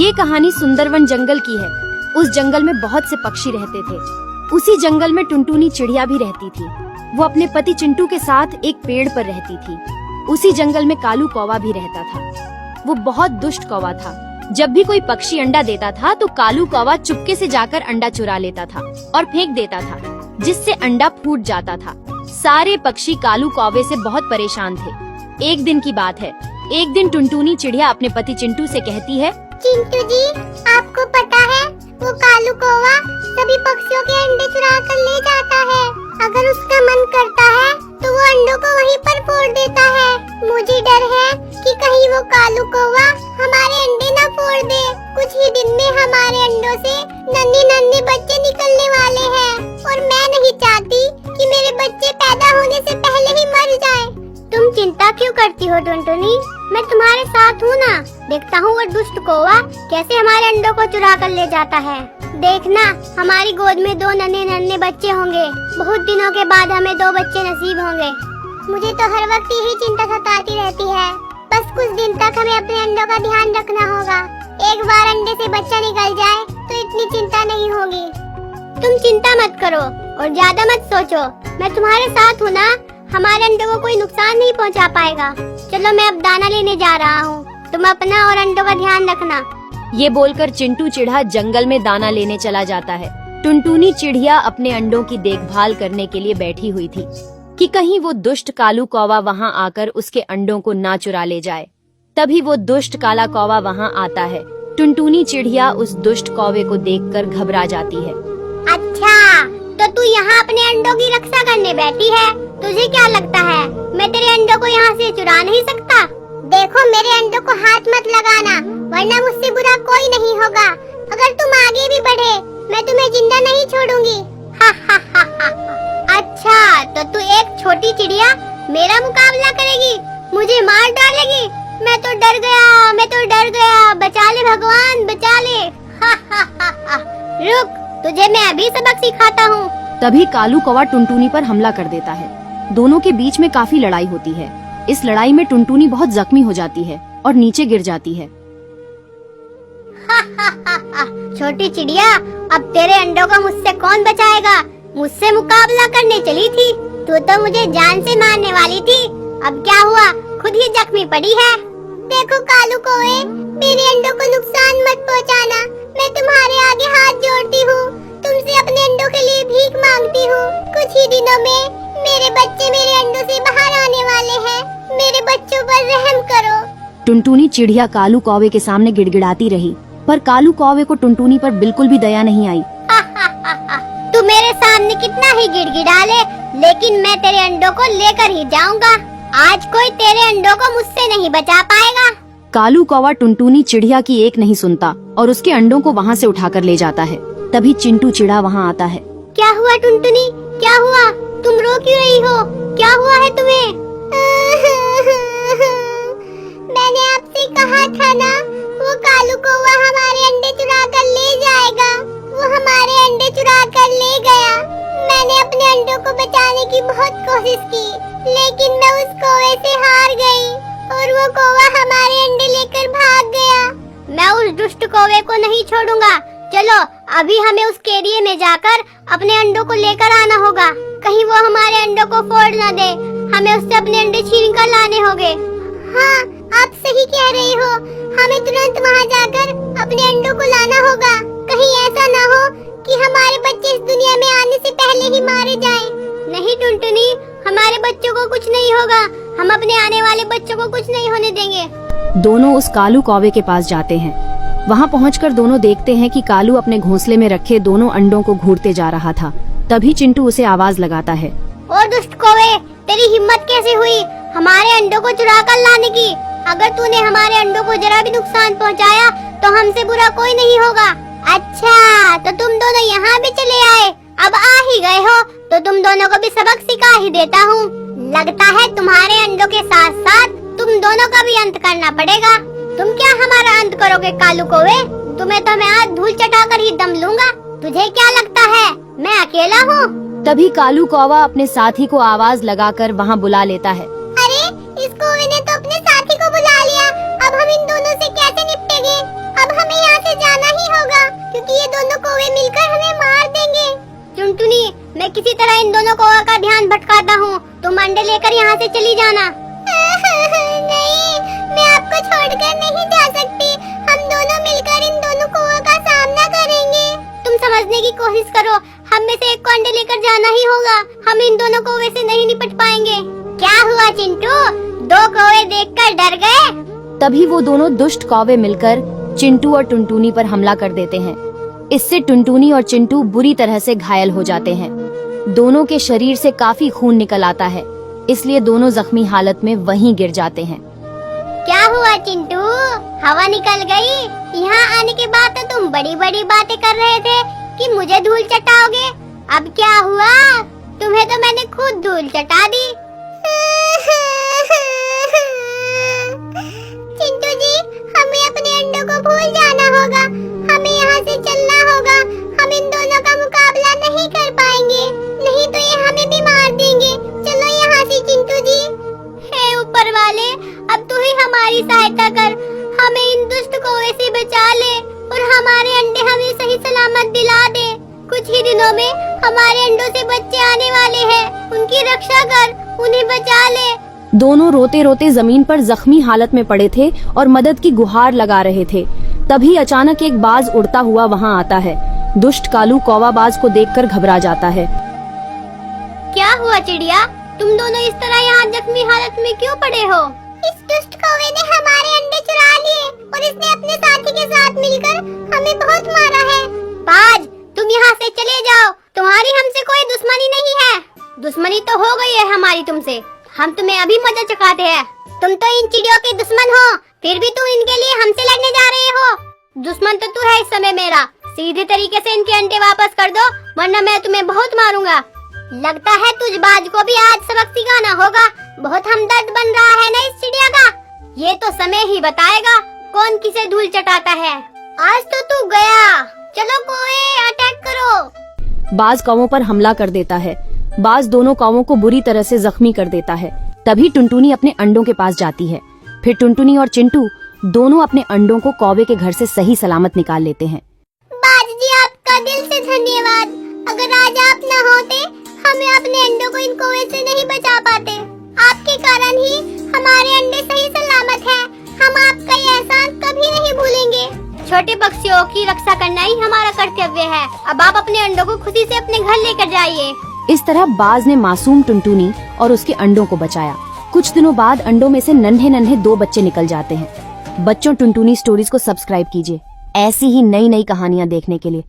ये कहानी सुंदरवन जंगल की है। उस जंगल में बहुत से पक्षी रहते थे। उसी जंगल में टुनटुनी चिड़िया भी रहती थी। वो अपने पति चिंटू के साथ एक पेड़ पर रहती थी। उसी जंगल में कालू कौवा भी रहता था। वो बहुत दुष्ट कौवा था। जब भी कोई पक्षी अंडा देता था तो कालू कौवा चुपके से जाकर अंडा चुरा लेता था और फेंक देता था, जिससे अंडा फूट जाता था। सारे पक्षी कालू कौवे से बहुत परेशान थे। एक दिन की बात है। एक दिन टुनटुनी चिड़िया अपने पति चिंटू से कहती है, चिंटू जी, आपको पता है वो कालू कौवा सभी पक्षियों के अंडे चुरा कर ले जाता है। अगर उसका मन करता है तो वो अंडों को वहीं पर फोड़ देता है। मुझे डर है कि कहीं वो कालू कौवा हमारे अंडे न फोड़ दे। कुछ ही दिन में हमारे अंडों से नन्हे नन्हे बच्चे निकलने वाले हैं और मैं नहीं चाहती कि मेरे बच्चे पैदा होने से पहले ही मर जाएं। तुम चिंता क्यों करती हो टुनटुनी? मैं तुम्हारे साथ हूँ ना। देखता हूँ वो दुष्ट कौवा कैसे हमारे अंडों को चुरा कर ले जाता है। देखना, हमारी गोद में 2 नन्हे नन्हे बच्चे होंगे। बहुत दिनों के बाद हमें 2 बच्चे नसीब होंगे। मुझे तो हर वक्त यही चिंता सताती रहती है। बस कुछ दिन तक हमें अपने अंडों का ध्यान रखना होगा। एक बार अंडे से बच्चा निकल जाए तो इतनी चिंता नहीं होगी। तुम चिंता मत करो और ज्यादा मत सोचो। मैं तुम्हारे साथ हूँ ना। हमारे अंडों को कोई नुकसान नहीं पहुंचा पाएगा। चलो, मैं अब दाना लेने जा रहा हूँ। तुम अपना और अंडों का ध्यान रखना। ये बोलकर चिंटू चिढ़ा जंगल में दाना लेने चला जाता है। टुनटुनी चिड़िया अपने अंडों की देखभाल करने के लिए बैठी हुई थी कि कहीं वो दुष्ट कालू कौवा वहाँ आकर उसके अंडों को ना चुरा ले जाए। तभी वो दुष्ट काला कौवा वहाँ आता है। टुनटुनी चिड़िया उस दुष्ट कौवे को देखकर घबरा जाती है। अच्छा, तो तू यहाँ अपने अंडों की रक्षा करने बैठी है। तुझे क्या लगता है मैं तेरे अंडों को यहाँ से चुरा नहीं सकता? देखो, मेरे अंडों को हाथ मत लगाना, वरना मुझसे बुरा कोई नहीं होगा। अगर तुम आगे भी बढ़े, मैं तुम्हें जिंदा नहीं छोड़ूंगी। हा हा हा हा। अच्छा, तो तू एक छोटी चिड़िया मेरा मुकाबला करेगी, मुझे मार डालेगी? मैं तो डर गया। बचा ले भगवान, बचा ले। हा हा हा हा। रुक, तुझे मैं अभी सबक सिखाता हूँ। तभी कालू कौवा टुनटुनी पर हमला कर देता है। दोनों के बीच में काफी लड़ाई होती है। इस लड़ाई में टुनटुनी बहुत जख्मी हो जाती है और नीचे गिर जाती है। छोटी चिड़िया, अब तेरे अंडों को मुझसे कौन बचाएगा? मुझसे मुकाबला करने चली थी, तू तो मुझे जान से मारने वाली थी। अब क्या हुआ? खुद ही जख्मी पड़ी है। देखो कालू कौवे, मेरे अंडों को नुकसान मत पहुंचाना। मैं तुम्हारे आगे हाथ जोड़ती हूँ, तुमसे अपने अंडों के लिए भीख मांगती हूँ। कुछ ही दिनों में मेरे बच्चे मेरे अंडों से बाहर आने वाले हैं। मेरे बच्चों पर रहम करो। टुनटुनी चिड़िया कालू कौवे के सामने गिड़गिड़ाती रही, पर कालू कौवे को टुनटुनी पर बिल्कुल भी दया नहीं आई। तू मेरे सामने कितना ही गिड़गिड़ा ले, लेकिन मैं तेरे अंडों को लेकर ही जाऊंगा। आज कोई तेरे अंडों को मुझसे नहीं बचा पाएगा। कालू कौवा टुनटुनी चिड़िया की एक नहीं सुनता और उसके अंडों को वहाँ से उठाकर ले जाता है। तभी चिंटू चिड़ा वहाँ आता है। क्या हुआ टुनटुनी? क्या हुआ? तुम रो क्यों रही हो? क्या हुआ है तुम्हें? मैंने आपसे कहा था ना, वो कालू कौवा हमारे अंडे चुरा कर ले जाएगा। वो हमारे अंडे चुरा कर ले गया। मैंने अपने अंडों को बचाने की बहुत कोशिश की, लेकिन मैं उस कौवे से हार गई और वो कौवा हमारे अंडे लेकर भाग गया। मैं उस दुष्ट कौवे को नहीं छोड़ूंगा। चलो, अभी हमें उस एरिया में जाकर अपने अंडों को लेकर आना होगा। कहीं वो हमारे अंडों को फोड़ न दे। हमें उससे अपने अंडे छीन कर लाने होंगे। हाँ, आप सही कह रही हो। हमें तुरंत वहाँ जाकर अपने अंडों को लाना होगा। कहीं ऐसा ना हो कि हमारे बच्चे इस दुनिया में आने से पहले ही मारे जाएं। नहीं टुनटुनी, हमारे बच्चों को कुछ नहीं होगा। हम अपने आने वाले बच्चों को कुछ नहीं होने देंगे। दोनों उस कालू कौवे के पास जाते हैं। वहाँ पहुंचकर दोनों देखते हैं कि कालू अपने घोंसले में रखे दोनों अंडों को घूरते जा रहा था। तभी चिंटू उसे आवाज लगाता है। ओ दुष्ट कौवे, तेरी हिम्मत कैसे हुई हमारे अंडों को चुरा कर लाने की? अगर तूने हमारे अंडों को जरा भी नुकसान पहुंचाया तो हमसे बुरा कोई नहीं होगा। अच्छा, तो तुम दोनों यहाँ भी चले आए। अब आ ही गए हो तो तुम दोनों को भी सबक सिखा ही देता हूँ। लगता है तुम्हारे अंडों के साथ साथ तुम दोनों का भी अंत करना पड़ेगा। तुम क्या हमारा अंत करोगे कालू कौवे? तुम्हें तो मैं आज धूल चटाकर ही दम लूंगा। तुझे क्या लगता है मैं अकेला हूँ? तभी कालू कौवा अपने साथी को आवाज लगाकर वहाँ बुला लेता है। अरे, इस कौवे ने तो अपने साथी को बुला लिया। अब हम इन दोनों से कैसे निपटेंगे? अब हमें यहाँ क्योंकि ये दोनों कौवे मिलकर हमें मार देंगे। टुनटुनी, मैं किसी तरह इन दोनों कौवा का ध्यान भटकाता हूँ, तुम अंडे लेकर यहाँ से चली जाना। नहीं, मैं आपको छोड़कर नहीं जा सकती। हम दोनों मिलकर इन दोनों कौवा का सामना करेंगे। तुम समझने की कोशिश करो, हम में से एक को अंडे लेकर जाना ही होगा। हम इन दोनों कौवे से नहीं निपट पाएंगे। क्या हुआ चिंटू, दो कौवे देखकर डर गए? तभी वो दोनों दुष्ट कौवे मिलकर चिंटू और टुनटुनी पर हमला कर देते हैं। इससे टुनटुनी और चिंटू बुरी तरह से घायल हो जाते हैं। दोनों के शरीर से काफी खून निकल आता है, इसलिए दोनों जख्मी हालत में वहीं गिर जाते हैं। क्या हुआ चिंटू, हवा निकल गई? यहाँ आने के बाद तो तुम बड़ी बड़ी बातें कर रहे थे कि मुझे धूल चटाओगे। अब क्या हुआ? तुम्हें तो मैंने खुद धूल चटा दी। चिंटू जी, हमें अपने अंडों को भूल जाना होगा। हमें यहाँ से चलना होगा। हम इन दोनों का मुकाबला नहीं कर पाएंगे, नहीं तो ये हमें भी मार देंगे। चलो यहाँ से चिंटू जी। हे ऊपर वाले, अब तू ही हमारी सहायता कर। हमें इन दुष्ट कौवे से बचा ले और हमारे अंडे हमें सही सलामत दिला दे। कुछ ही दिनों में हमारे अंडों से बच्चे आने वाले हैं। उनकी रक्षा कर, उन्हें बचा ले। दोनों रोते रोते जमीन पर जख्मी हालत में पड़े थे और मदद की गुहार लगा रहे थे। तभी अचानक एक बाज उड़ता हुआ वहां आता है। दुष्ट कालू कौवा बाज को देखकर घबरा जाता है। क्या हुआ चिड़िया, तुम दोनों इस तरह यहाँ जख्मी हालत में क्यों पड़े हो? इस दुष्ट कौवे ने हमारे अंडे चुरा लिए और इसने अपने साथी के साथ मिलकर हमें बहुत मारा है। बाज, तुम यहाँ से चले जाओ, तुम्हारी हमसे कोई दुश्मनी नहीं है। दुश्मनी तो हो गई है हमारी तुमसे, हम तुम्हें अभी मजा चखाते हैं। तुम तो इन चिड़ियों के दुश्मन हो, फिर भी तुम इनके लिए हमसे लड़ने जा रहे हो। दुश्मन तो तू है इस समय मेरा। सीधे तरीके से इनके अंडे वापस कर दो, वरना मैं तुम्हें बहुत मारूंगा। लगता है तुझ बाज को भी आज सबक सिखाना होगा। बहुत हमदर्द बन रहा है ना इस चिड़िया का। ये तो समय ही बताएगा कौन किसे धूल चटाता है। आज तो तू गया। चलो कौवे, अटैक करो। बाज कौवों पर हमला कर देता है। बाज दोनों कौवों को बुरी तरह से जख्मी कर देता है। तभी टुनटुनी अपने अंडों के पास जाती है। फिर टुनटुनी और चिंटू दोनों अपने अंडों को कौवे के घर से सही सलामत निकाल लेते हैं। बाज जी, आपका दिल से धन्यवाद। अगर आज आप न होते, हमें अपने अंडों को इन कौवे से नहीं बचा पाते। आपके कारण ही हमारे अंडे सही सलामत हैं। हम आपका ये एहसान कभी नहीं भूलेंगे। छोटे पक्षियों की रक्षा करना ही हमारा कर्तव्य है। अब आप अपने अंडों को खुशी से अपने घर लेकर जाइए। इस तरह बाज ने मासूम टुनटुनी और उसके अंडों को बचाया। कुछ दिनों बाद अंडों में से नन्हे नन्हे 2 बच्चे निकल जाते हैं। बच्चों, टुनटुनी स्टोरीज को सब्सक्राइब कीजिए ऐसी ही नई नई कहानियाँ देखने के लिए।